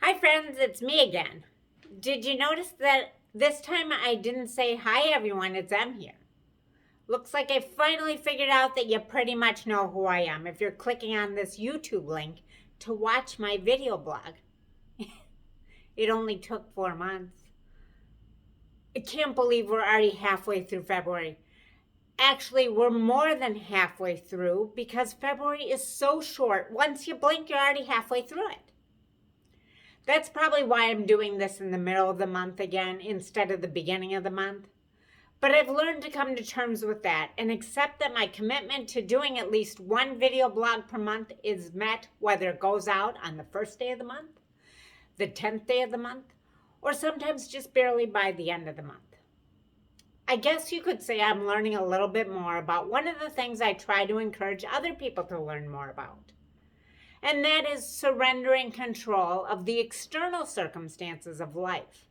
Hi friends, it's me again. Did you notice that this time I didn't say hi everyone, it's Em here. Looks like I finally figured out that you pretty much know who I am if you're clicking on this YouTube link to watch my video blog. It only took 4 months. I can't believe we're already halfway through February. Actually, we're more than halfway through because February is so short. Once you blink, you're already halfway through it. That's probably why I'm doing this in the middle of the month again instead of the beginning of the month. But I've learned to come to terms with that and accept that my commitment to doing at least one video blog per month is met whether it goes out on the first day of the month, the 10th day of the month, or sometimes just barely by the end of the month. I guess you could say I'm learning a little bit more about one of the things I try to encourage other people to learn more about. And that is surrendering control of the external circumstances of life.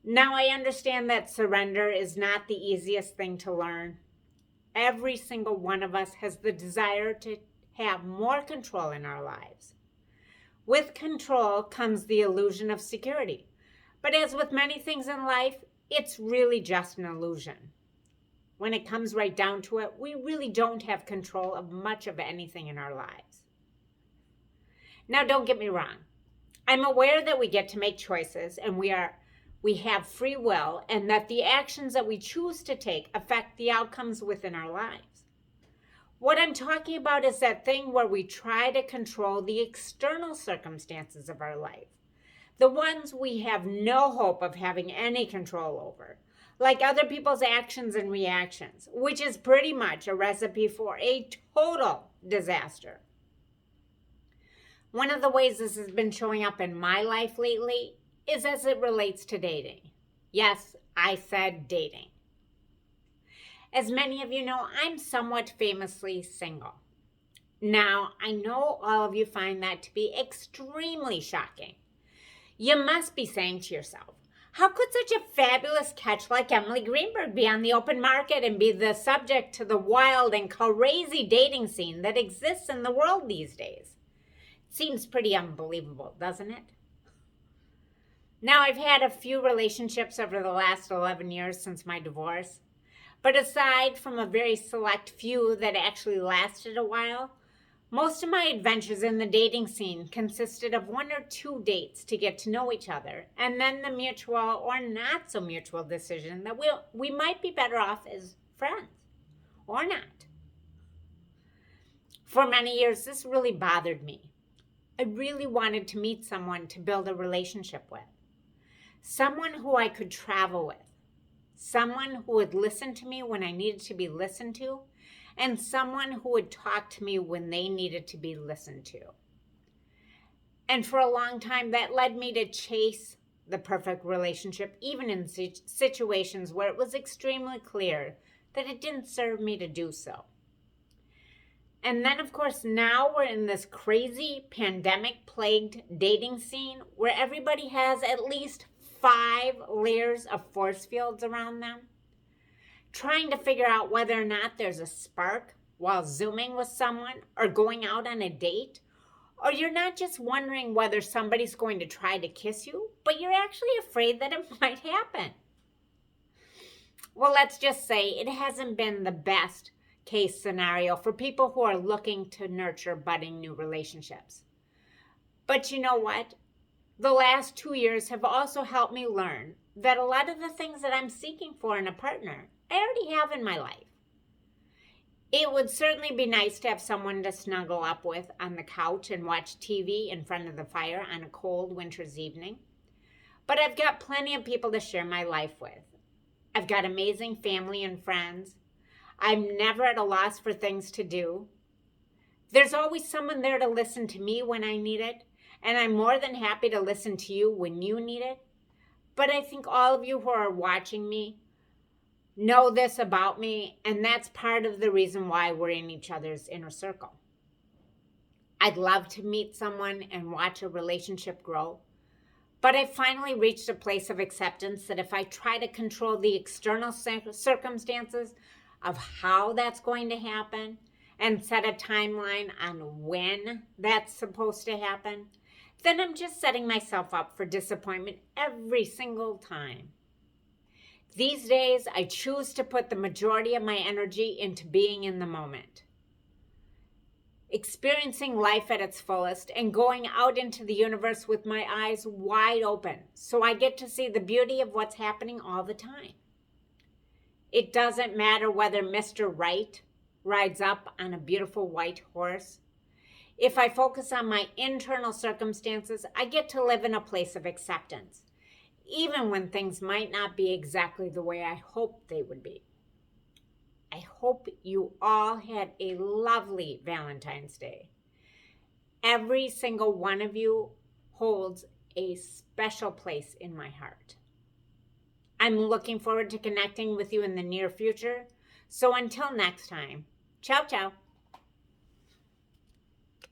Now, I understand that surrender is not the easiest thing to learn. Every single one of us has the desire to have more control in our lives. With control comes the illusion of security. But as with many things in life, it's really just an illusion. When it comes right down to it, we really don't have control of much of anything in our lives. Now, don't get me wrong. I'm aware that we get to make choices and we have free will, and that the actions that we choose to take affect the outcomes within our lives. What I'm talking about is that thing where we try to control the external circumstances of our life, the ones we have no hope of having any control over, like other people's actions and reactions, which is pretty much a recipe for a total disaster. One of the ways this has been showing up in my life lately is as it relates to dating. Yes, I said dating. As many of you know, I'm somewhat famously single. Now, I know all of you find that to be extremely shocking. You must be saying to yourself, how could such a fabulous catch like Emily Greenberg be on the open market and be the subject to the wild and crazy dating scene that exists in the world these days? Seems pretty unbelievable, doesn't it? Now, I've had a few relationships over the last 11 years since my divorce, but aside from a very select few that actually lasted a while, most of my adventures in the dating scene consisted of 1 or 2 dates to get to know each other, and then the mutual or not so mutual decision that we might be better off as friends, or not. For many years, this really bothered me. I really wanted to meet someone to build a relationship with. Someone who I could travel with. Someone who would listen to me when I needed to be listened to. And someone who would talk to me when they needed to be listened to. And for a long time, that led me to chase the perfect relationship, even in situations where it was extremely clear that it didn't serve me to do so. And then, of course, now we're in this crazy pandemic-plagued dating scene where everybody has at least 5 layers of force fields around them, trying to figure out whether or not there's a spark while Zooming with someone or going out on a date, or you're not just wondering whether somebody's going to try to kiss you, but you're actually afraid that it might happen. Well, let's just say it hasn't been the best case scenario for people who are looking to nurture budding new relationships. But you know what? The last 2 years have also helped me learn that a lot of the things that I'm seeking for in a partner, I already have in my life. It would certainly be nice to have someone to snuggle up with on the couch and watch TV in front of the fire on a cold winter's evening. But I've got plenty of people to share my life with. I've got amazing family and friends. I'm never at a loss for things to do. There's always someone there to listen to me when I need it, and I'm more than happy to listen to you when you need it. But I think all of you who are watching me know this about me, and that's part of the reason why we're in each other's inner circle. I'd love to meet someone and watch a relationship grow, but I finally reached a place of acceptance that if I try to control the external circumstances of how that's going to happen and set a timeline on when that's supposed to happen, then I'm just setting myself up for disappointment every single time. These days, I choose to put the majority of my energy into being in the moment, experiencing life at its fullest, and going out into the universe with my eyes wide open so I get to see the beauty of what's happening all the time. It doesn't matter whether Mr. Right rides up on a beautiful white horse. If I focus on my internal circumstances, I get to live in a place of acceptance, even when things might not be exactly the way I hoped they would be. I hope you all had a lovely Valentine's Day. Every single one of you holds a special place in my heart. I'm looking forward to connecting with you in the near future. So until next time, ciao, ciao.